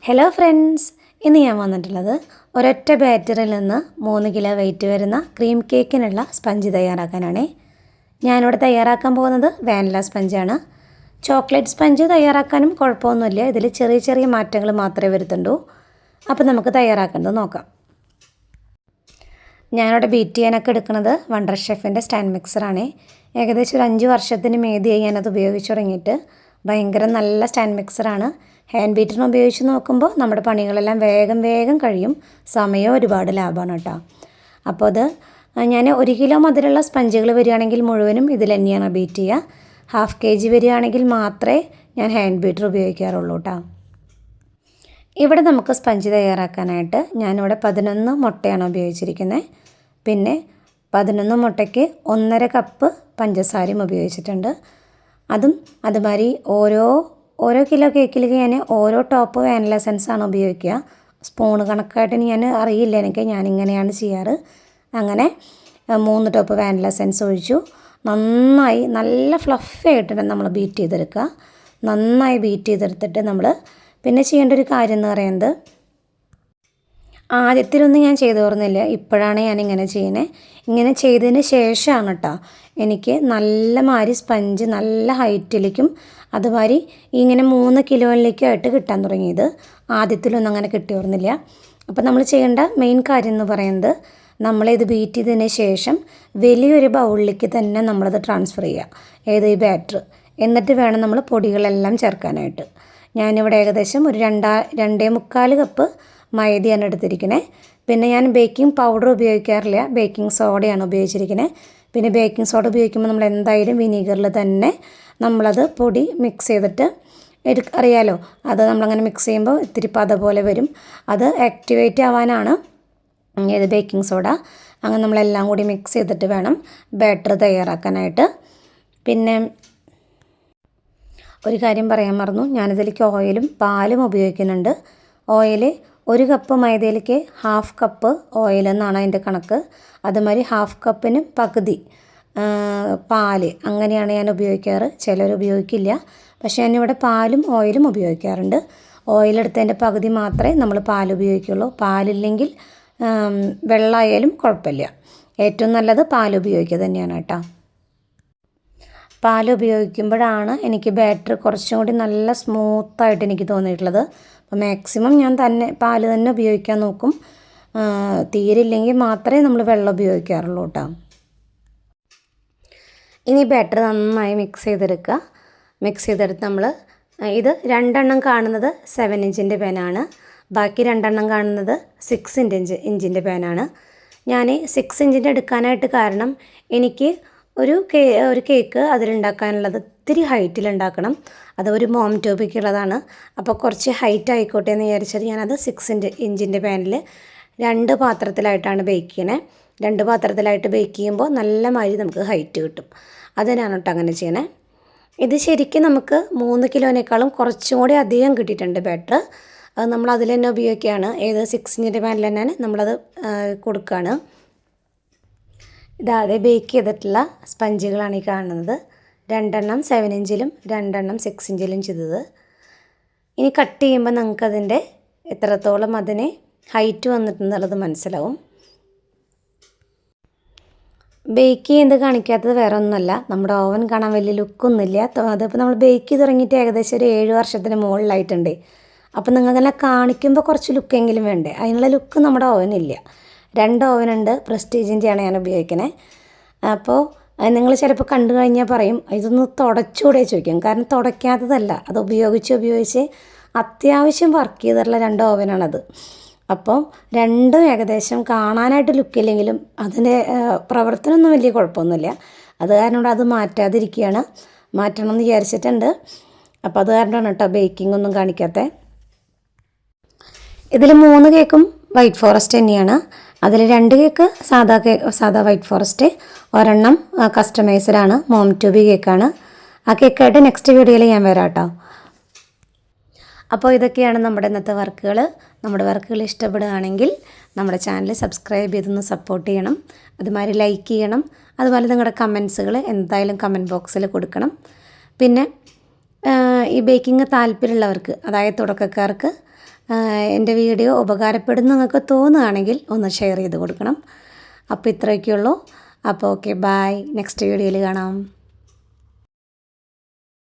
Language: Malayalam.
ഹലോ ഫ്രണ്ട്സ്, ഇന്ന് ഞാൻ വന്നിട്ടുള്ളത് ഒരൊറ്റ ബാറ്ററിൽ നിന്ന് 3 കിലോ വെയിറ്റ് വരുന്ന ക്രീം കേക്കിനുള്ള സ്പഞ്ച് തയ്യാറാക്കാനാണ്. ഞാനിവിടെ തയ്യാറാക്കാൻ പോകുന്നത് വാനില സ്പഞ്ചാണ്. ചോക്ലേറ്റ് സ്പഞ്ച് തയ്യാറാക്കാനും കുഴപ്പമൊന്നുമില്ല, ഇതിൽ ചെറിയ ചെറിയ മാറ്റങ്ങൾ മാത്രമേ വരുത്തുള്ളൂ. അപ്പോൾ നമുക്ക് തയ്യാറാക്കുന്നത് നോക്കാം. ഞാനിവിടെ ബീറ്റ് ചെയ്യാനൊക്കെ എടുക്കുന്നത് വണ്ടർ ഷെഫിൻ്റെ സ്റ്റാൻഡ് മിക്സറാണ്. ഏകദേശം ഒരു 5 വർഷത്തിന് മേതിയായി ഞാനത് ഉപയോഗിച്ച് തുടങ്ങിയിട്ട്. ഭയങ്കര നല്ല സ്റ്റാൻഡ് മിക്സറാണ്. ഹാൻഡ് ബീറ്ററിന് ഉപയോഗിച്ച് നോക്കുമ്പോൾ നമ്മുടെ പണികളെല്ലാം വേഗം കഴിയും, സമയം ഒരുപാട് ലാഭമാണ് കേട്ടോ. അപ്പോൾ അത് ഞാൻ 1 കിലോ മധുരമുള്ള സ്പഞ്ചുകൾ വരികയാണെങ്കിൽ മുഴുവനും ഇതിൽ തന്നെയാണ് ബീറ്റ് ചെയ്യുക. 1/2 kg വരികയാണെങ്കിൽ മാത്രമേ ഞാൻ ഹാൻഡ് ബീറ്റർ ഉപയോഗിക്കാറുള്ളൂ കേട്ടോ. ഇവിടെ നമുക്ക് സ്പഞ്ച് തയ്യാറാക്കാനായിട്ട് ഞാനിവിടെ 11 മുട്ടയാണ് ഉപയോഗിച്ചിരിക്കുന്നത്. പിന്നെ 11 മുട്ടയ്ക്ക് 1.5 കപ്പ് പഞ്ചസാരയും ഉപയോഗിച്ചിട്ടുണ്ട്. അതുമാതിരി ഓരോ കിലോ കേക്കിലേക്ക് ഞാൻ ഓരോ ടോപ്പ് വാനില എസൻസാണ് ഉപയോഗിക്കുക. സ്പൂണ് കണക്കായിട്ട് ഞാൻ അറിയില്ല, ഞാനിങ്ങനെയാണ് ചെയ്യാറ്. അങ്ങനെ 3 ടോപ്പ് വാനില എസൻസ് ഒഴിച്ചു. നന്നായി നല്ല ഫ്ലഫി ആയിട്ട് നമ്മൾ ബീറ്റ് ചെയ്തെടുക്കുക. നന്നായി ബീറ്റ് ചെയ്തെടുത്തിട്ട് നമ്മൾ പിന്നെ ചെയ്യേണ്ട ഒരു കാര്യം എന്ന് പറയുന്നത്, ആദ്യത്തിലൊന്നും ഞാൻ ചെയ്തു ഓർന്നില്ല, ഇപ്പോഴാണ് ഞാനിങ്ങനെ ചെയ്യുന്നത്. ഇങ്ങനെ ചെയ്തതിന് ശേഷമാണ് കേട്ടോ എനിക്ക് നല്ല മാതിരി സ്പഞ്ച് നല്ല ഹൈറ്റിലേക്കും അതുമാതിരി ഇങ്ങനെ 3 കിലോയിലേക്കായിട്ട് കിട്ടാൻ തുടങ്ങിയത്. ആദ്യത്തിലൊന്നും അങ്ങനെ കിട്ടി ഓർന്നില്ല. അപ്പോൾ നമ്മൾ ചെയ്യേണ്ട മെയിൻ കാര്യം എന്ന് പറയുന്നത്, നമ്മളിത് ബീറ്റ് ചെയ്തതിന് ശേഷം വലിയൊരു ബൗളിലേക്ക് തന്നെ നമ്മളത് ട്രാൻസ്ഫർ ചെയ്യുക, ഈ ബാറ്റർ. എന്നിട്ട് വേണം നമ്മൾ പൊടികളെല്ലാം ചേർക്കാനായിട്ട്. ഞാനിവിടെ ഏകദേശം ഒരു 2.25 കപ്പ് മൈദയാണ് എടുത്തിരിക്കുന്നത്. പിന്നെ ഞാൻ ബേക്കിംഗ് പൗഡർ ഉപയോഗിക്കാറില്ല, ബേക്കിംഗ് സോഡയാണ് ഉപയോഗിച്ചിരിക്കുന്നത്. പിന്നെ ബേക്കിംഗ് സോഡ ഉപയോഗിക്കുമ്പോൾ നമ്മൾ എന്തായാലും വിനീഗറിൽ തന്നെ നമ്മളത് പൊടി മിക്സ് ചെയ്തിട്ട് അറിയാലോ, അത് നമ്മളങ്ങനെ മിക്സ് ചെയ്യുമ്പോൾ ഇത്തിരി പത പോലെ വരും. അത് ആക്ടിവേറ്റ് ആവാനാണ് ബേക്കിംഗ് സോഡ. അങ്ങനെ നമ്മളെല്ലാം കൂടി മിക്സ് ചെയ്തിട്ട് വേണം ബാറ്റർ തയ്യാറാക്കാനായിട്ട്. പിന്നെ ഒരു കാര്യം പറയാൻ മറന്നു, ഞാനിതിലേക്ക് ഓയിലും പാലും ഉപയോഗിക്കുന്നുണ്ട്. ഓയിൽ 1 കപ്പ് മൈദയിലേക്ക് 1/2 കപ്പ് ഓയിൽ എന്നാണ് അതിൻ്റെ കണക്ക്. അതുമാതിരി 1/2 കപ്പിന് പകുതി പാല്, അങ്ങനെയാണ് ഞാൻ ഉപയോഗിക്കാറ്. ചിലർ ഉപയോഗിക്കില്ല, പക്ഷേ ഞാനിവിടെ പാലും ഓയിലും ഉപയോഗിക്കാറുണ്ട്. ഓയിലെടുത്തതിൻ്റെ പകുതി മാത്രമേ നമ്മൾ പാൽ ഉപയോഗിക്കുള്ളൂ. പാലില്ലെങ്കിൽ വെള്ളമായാലും കുഴപ്പമില്ല. ഏറ്റവും നല്ലത് പാൽ ഉപയോഗിക്കുക തന്നെയാണ് കേട്ടോ. പാൽ ഉപയോഗിക്കുമ്പോഴാണ് എനിക്ക് ബാറ്റർ കുറച്ചും കൂടി നല്ല സ്മൂത്തായിട്ട് എനിക്ക് തോന്നിയിട്ടുള്ളത്. അപ്പോൾ മാക്സിമം ഞാൻ പാൽ തന്നെ ഉപയോഗിക്കാൻ നോക്കും. തീരില്ലെങ്കിൽ മാത്രമേ നമ്മൾ വെള്ളം ഉപയോഗിക്കാറുള്ളൂ കേട്ടോ. ഇനി ബാറ്റർ നന്നായി മിക്സ് ചെയ്തെടുക്കുക. മിക്സ് ചെയ്തെടുത്ത് നമ്മൾ ഇത് 2 എണ്ണം കാണുന്നത് 7 ഇഞ്ചിൻ്റെ പാനാണ്, ബാക്കി 2 എണ്ണം കാണുന്നത് 6 ഇഞ്ചിൻ്റെ പാനാണ്. ഞാൻ 6 ഇഞ്ചിൻ്റെ എടുക്കാനായിട്ട് കാരണം, എനിക്ക് ഒരു കേക്ക് അതിലുണ്ടാക്കാനുള്ളത് ഇത്തിരി ഹൈറ്റിലുണ്ടാക്കണം. അത് ഒരു മോം ടോപ്പിക്കുള്ളതാണ്. അപ്പോൾ കുറച്ച് ഹൈറ്റ് ആയിക്കോട്ടെ എന്ന് വിചാരിച്ചത് ഞാനത് 6 ഇഞ്ചിൻ്റെ പാനിൽ 2 പാത്രത്തിലായിട്ടാണ് ബേക്ക് ചെയ്യണേ. 2 പാത്രത്തിലായിട്ട് ബേക്ക് ചെയ്യുമ്പോൾ നല്ല മാതിരി നമുക്ക് ഹൈറ്റ് കിട്ടും. അതിനാണ് കേട്ടോ അങ്ങനെ ചെയ്യണേ. ഇത് ശരിക്കും നമുക്ക് 3 കിലോനേക്കാളും കുറച്ചും കൂടി അധികം കിട്ടിയിട്ടുണ്ട് ബാറ്റർ. അത് നമ്മൾ അതിൽ തന്നെ ഉപയോഗിക്കുകയാണ്. 6 ഇഞ്ചിൻ്റെ പാനിൽ തന്നെ നമ്മളത് കൊടുക്കുകയാണ്. ഇതാതെ ബേക്ക് ചെയ്തിട്ടുള്ള സ്പഞ്ചുകളാണ് ഈ കാണുന്നത്. 2 എണ്ണം 7 ഇഞ്ചിലും 2 എണ്ണം 6 ഇഞ്ചിലും ചെയ്തത്. ഇനി കട്ട് ചെയ്യുമ്പോൾ നമുക്കതിൻ്റെ എത്രത്തോളം അതിന് ഹൈറ്റ് വന്നിട്ടുണ്ടെന്നുള്ളത് മനസ്സിലാവും. ബേക്ക് ചെയ്യുന്നത് കാണിക്കാത്തത് വേറെ ഒന്നുമല്ല, നമ്മുടെ ഓവൻ കാണാൻ വലിയ ലുക്കൊന്നുമില്ല. അതിപ്പോൾ നമ്മൾ ബേക്ക് ചെയ്ത് തുടങ്ങിയിട്ട് ഏകദേശം ഒരു 7 വർഷത്തിന് മുകളിലായിട്ടുണ്ട്. അപ്പോൾ നിങ്ങളങ്ങനെ കാണിക്കുമ്പോൾ കുറച്ച് ലുക്കെങ്കിലും വേണ്ടേ, അതിനുള്ള ലുക്ക് നമ്മുടെ ഓവനില്ല. 2 ഓവനുണ്ട്, പ്രസ്റ്റീജിൻ്റെയാണ് ഞാൻ ഉപയോഗിക്കുന്നത്. അപ്പോൾ നിങ്ങൾ ചിലപ്പോൾ കണ്ടു കഴിഞ്ഞാൽ പറയും, ഇതൊന്ന് തുടച്ചുകൂടെ ചോദിക്കും. കാരണം തുടയ്ക്കാത്തതല്ല, അത് ഉപയോഗിച്ച് അത്യാവശ്യം വർക്ക് ചെയ്തിട്ടുള്ള 2 ഓവനാണത്. അപ്പോൾ 2 ഏകദേശം കാണാനായിട്ട് ലുക്കില്ലെങ്കിലും അതിൻ്റെ പ്രവർത്തനമൊന്നും വലിയ കുഴപ്പമൊന്നുമില്ല. അത് കാരണം അത് മാറ്റാതിരിക്കുകയാണ്, മാറ്റണം എന്ന് വിചാരിച്ചിട്ടുണ്ട്. അപ്പോൾ അത് കാരണമാണ് കേട്ടോ ബേക്കിംഗ് ഒന്നും കാണിക്കാത്തത്. ഇതിൽ 3 കേക്കും വൈറ്റ് ഫോറസ്റ്റ് തന്നെയാണ്. അതിൽ 2 കേക്ക് സാധാ വൈറ്റ് ഫോറസ്റ്റ്, 1 എണ്ണം കസ്റ്റമൈസ്ഡാണ്, മോം ടൂബി കേക്കാണ്. ആ കേക്കായിട്ട് നെക്സ്റ്റ് വീഡിയോയിൽ ഞാൻ വരാം കേട്ടോ. അപ്പോൾ ഇതൊക്കെയാണ് നമ്മുടെ ഇന്നത്തെ വർക്കുകൾ. നമ്മുടെ വർക്കുകൾ ഇഷ്ടപ്പെടുകയാണെങ്കിൽ നമ്മുടെ ചാനൽ സബ്സ്ക്രൈബ് ചെയ്തൊന്ന് സപ്പോർട്ട് ചെയ്യണം. അതുമാതിരി ലൈക്ക് ചെയ്യണം. അതുപോലെ നിങ്ങളുടെ കമൻസുകൾ എന്തായാലും കമൻറ്റ് ബോക്സിൽ കൊടുക്കണം. പിന്നെ ഈ ബേക്കിംഗ് താല്പര്യമുള്ളവർക്ക്, അതായത് തുടക്കക്കാർക്ക് എൻ്റെ വീഡിയോ ഉപകാരപ്പെടുന്നു എന്നൊക്കെ തോന്നുകയാണെങ്കിൽ ഒന്ന് ഷെയർ ചെയ്ത് കൊടുക്കണം. അപ്പോൾ ഇത്രയൊക്കെയുള്ളൂ. അപ്പോൾ ഓക്കെ, ബൈ. നെക്സ്റ്റ് വീഡിയോയിൽ കാണാം.